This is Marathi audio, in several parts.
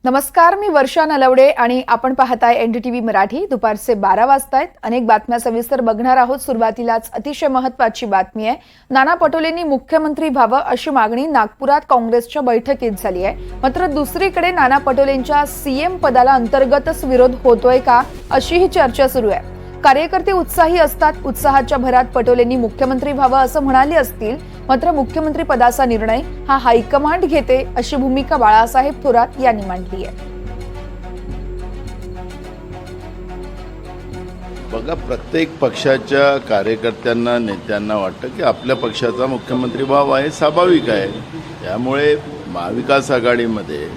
नमस्कार, मी वर्षा नलवडे आणि आपण पाहताय एनडीटीव्ही मराठी। दुपारचे 12 वाजतायत। अनेक बातम्या सविस्तर बघणार आहोत। सुरुवातीलाच अतिशय महत्त्वाची बातमी आहे। नाना पटोलेंनी मुख्यमंत्री व्हावं अशी मागणी नागपुरात काँग्रेसच्या बैठकीत झाली आहे। मात्र दुसरीकडे नाना पटोलेंच्या सीएम पदाला अंतर्गतच विरोध होतोय का अशी ही चर्चा सुरू आहे। कार्यकर्ते उत्साही असतात। उत्साहाच्या भरात पटोलेंनी मुख्यमंत्री व्हावं असं म्हणाले असतील, मात्र मुख्यमंत्री पदाचा निर्णय हा हायकमांड घेते अशी भूमिका बाळासाहेब थोरात यांनी मांडली आहे। बघा, प्रत्येक पक्षाच्या कार्यकर्त्यांना नेत्यांना वाटतं की आपल्या पक्षाचा मुख्यमंत्री व्हावा हे स्वाभाविक आहे। त्यामुळे महाविकास आघाडीमध्ये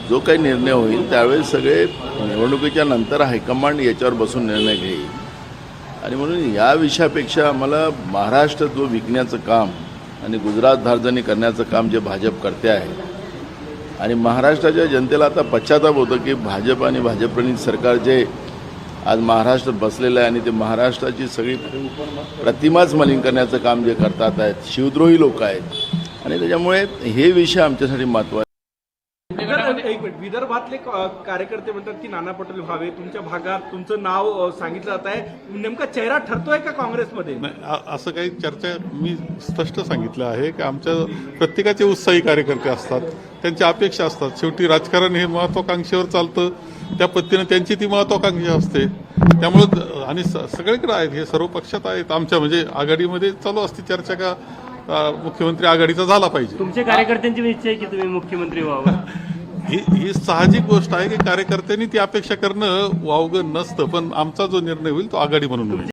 जो काही निर्णय होईल त्यावेळेस सगळे निवडणुकीच्या नंतर हायकमांड याच्यावर बसून निर्णय घेईल आणि म्हणून या विषयापेक्षा आम्हाला महाराष्ट्र जो विकण्याचं काम आणि गुजरात धार्जनी करण्याचं काम जे भाजप करते आहे आणि महाराष्ट्राच्या जनतेला आता पश्चाताप होतं की भाजप आणि भाजपप्रणित सरकार जे आज महाराष्ट्रात बसलेलं आहे आणि ते महाराष्ट्राची सगळी प्रतिमाच मलिन करण्याचं काम जे करतात आहेत, शिवद्रोही लोक आहेत आणि त्याच्यामुळे हे विषय आमच्यासाठी महत्त्वाचे। एक मिनिट, विदर्भातले कार्यकर्ते म्हणतात की नाना पटोले व्हावे, तुमच्या भागात तुमचं नाव सांगितलं जात आहे, नेमका चेहरा ठरतोय का काँग्रेसमध्ये? असं काही चर्चा मी स्पष्ट सांगितलं आहे की आमच्या प्रत्येकाचे उत्साही कार्यकर्ते असतात, त्यांच्या अपेक्षा असतात। शेवटी राजकारण हे महत्वाकांक्षेवर चालतं, त्या पद्धतीने त्यांची ती महत्वाकांक्षा असते। त्यामुळं आणि सगळीकडे आहेत, हे सर्व पक्षात आहेत। आमच्या म्हणजे आघाडीमध्ये चालू असते चर्चा का मुख्यमंत्री आघाडीचा झाला पाहिजे। तुमच्या कार्यकर्त्यांची इच्छा आहे की तुम्ही मुख्यमंत्री व्हावं? ही साहजिक गोष्ट आहे की कार्यकर्त्यांनी ती अपेक्षा करणं वावगं नसतं, पण आमचा जो निर्णय होईल तो आघाडी म्हणून होईल।